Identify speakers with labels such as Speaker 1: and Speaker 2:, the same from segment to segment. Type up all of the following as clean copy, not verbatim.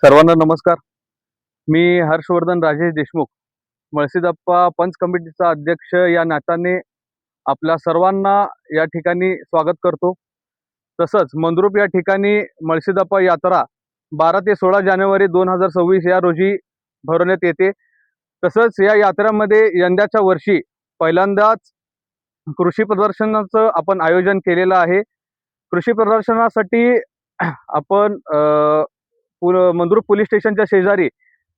Speaker 1: सर्वांना नमस्कार. मी हर्षवर्धन राजेश देशमुख, मळसीदप्पा पंच कमिटीचा अध्यक्ष या नात्याने आपल्या सर्वांना या ठिकाणी स्वागत करतो. तसंच मंद्रुप या ठिकाणी मळसीदप्पा यात्रा 12 ते 16 जानेवारी 2026 या रोजी भरवण्यात येते. तसंच या यात्रेमध्ये यंदाच्या वर्षी पहिल्यांदाच कृषी प्रदर्शनाचं आपण आयोजन केलेलं आहे. कृषी प्रदर्शनासाठी आपण मंद्रुप पोलीस स्टेशनच्या शेजारी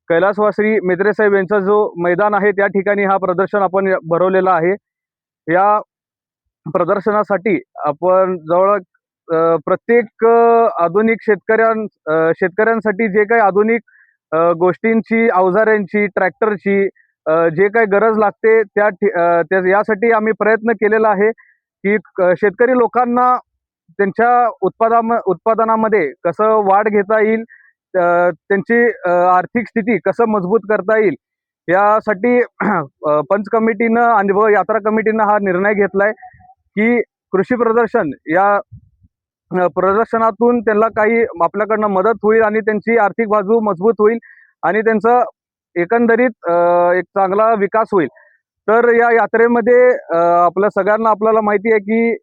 Speaker 1: कैलासवासी मेत्रे साहेब यांचा जो मैदान आहे त्या ठिकाणी हा प्रदर्शन आपण भरवलेला आहे. या प्रदर्शनासाठी आपण जवळ प्रत्येक आधुनिक शेतकऱ्यांसाठी जे काही आधुनिक गोष्टींची, अवजारांची, ट्रॅक्टरची जे काही गरज लागते यासाठी आम्ही प्रयत्न केलेला आहे की शेतकरी लोकांना त्यांच्या उत्पादनामध्ये कसं वाढ घेता येईल, त्यांची आर्थिक स्थिती कसं मजबूत करता येईल यासाठी पंच कमिटीनं आणि व यात्रा कमिटीनं हा निर्णय घेतलाय की कृषी प्रदर्शन या प्रदर्शनातून त्यांना काही आपल्याकडनं मदत होईल आणि त्यांची आर्थिक बाजू मजबूत होईल आणि त्यांचं एकंदरीत एक चांगला विकास होईल. तर या यात्रेमध्ये आपल्याला माहिती आहे की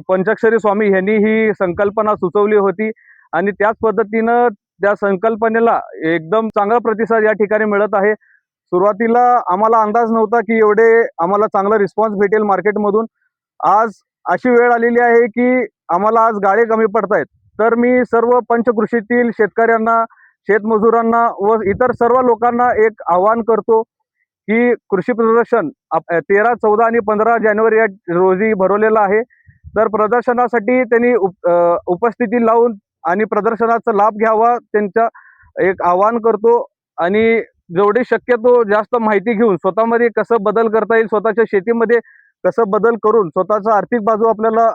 Speaker 1: पंचाक्षरी स्वामी यांनी ही संकल्पना सुचवली होती आणि त्याच पद्धतीनं त्या संकल्पनेला एकदम चांगला प्रतिसाद या ठिकाणी मिळत आहे. सुरुवातीला आम्हाला अंदाज नव्हता की एवढे आम्हाला चांगला रिस्पॉन्स भेटेल मार्केटमधून. आज अशी वेळ आलेली आहे की आम्हाला आज गाळे कमी पडतायत. तर मी सर्व पंचकृषीतील शेतकऱ्यांना, शेतमजुरांना व इतर सर्व लोकांना एक आवाहन करतो की कृषी प्रदर्शन 13, 14 आणि 15 जानेवारी या रोजी भरवलेलं आहे. तर प्रदर्शनासाठी त्यांनी उपस्थिती लावून आणि प्रदर्शनाचा लाभ घ्यावा त्यांच्या एक आवाहन करतो आणि जेवढी शक्यतो जास्त माहिती घेऊन स्वतःमध्ये कसं बदल करता येईल, स्वतःच्या शेतीमध्ये कसं बदल करून स्वतःचा आर्थिक बाजू आपल्याला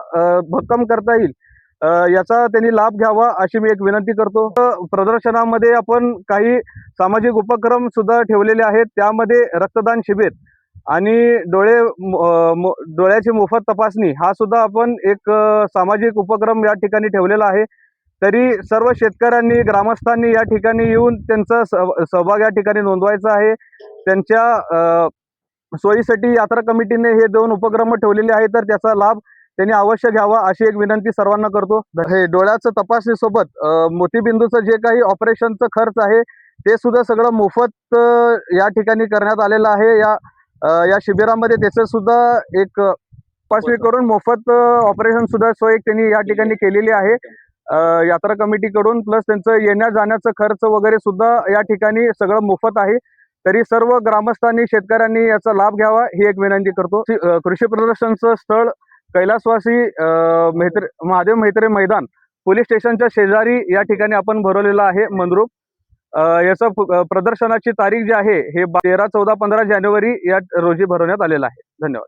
Speaker 1: भक्कम करता येईल याचा त्यांनी लाभ घ्यावा अशी मी एक विनंती करतो. प्रदर्शनामध्ये आपण काही सामाजिक उपक्रम सुद्धा ठेवलेले आहेत. त्यामध्ये रक्तदान शिबिर आणि डोळ्याची मोफत तपासणी हा सुद्धा आपण एक सामाजिक उपक्रम या ठिकाणी ठेवलेला आहे. तरी सर्व शेतकऱ्यांनी, ग्रामस्थांनी या ठिकाणी येऊन त्यांचा सहभाग या ठिकाणी नोंदवायचा आहे. त्यांच्या सोयीसाठी यात्रा कमिटीने हे 2 उपक्रम ठेवलेले आहेत, तर त्याचा लाभ त्यांनी अवश्य घ्यावा अशी एक विनंती सर्वांना करतो. हे डोळ्याचं तपासणीसोबत मोतीबिंदूचं जे काही ऑपरेशनचं खर्च आहे ते सुद्धा सगळं मोफत या ठिकाणी करण्यात आलेलं आहे. या शिबिरामध्ये त्याचं सुद्धा एक तपासणी करून मोफत ऑपरेशन सुद्धा सोय त्यांनी या ठिकाणी केलेली आहे यात्रा कमिटीकडून. प्लस त्यांचं येण्या जाण्याचं खर्च वगैरे सुद्धा या ठिकाणी सगळं मोफत आहे. तरी सर्व ग्रामस्थांनी, शेतकऱ्यांनी याचा लाभ घ्यावा ही एक विनंती करतो. कृषी प्रदर्शनचं स्थळ कैलासवासी महादेव मेत्रे मैदान पोलीस स्टेशनच्या शेजारी या ठिकाणी आपण भरवलेलं आहे मंद्रुप. याचं प्रदर्शनाची तारीख जी आहे हे 13, 14, 15 जानेवारी या रोजी भरवण्यात आलेलं आहे. धन्यवाद.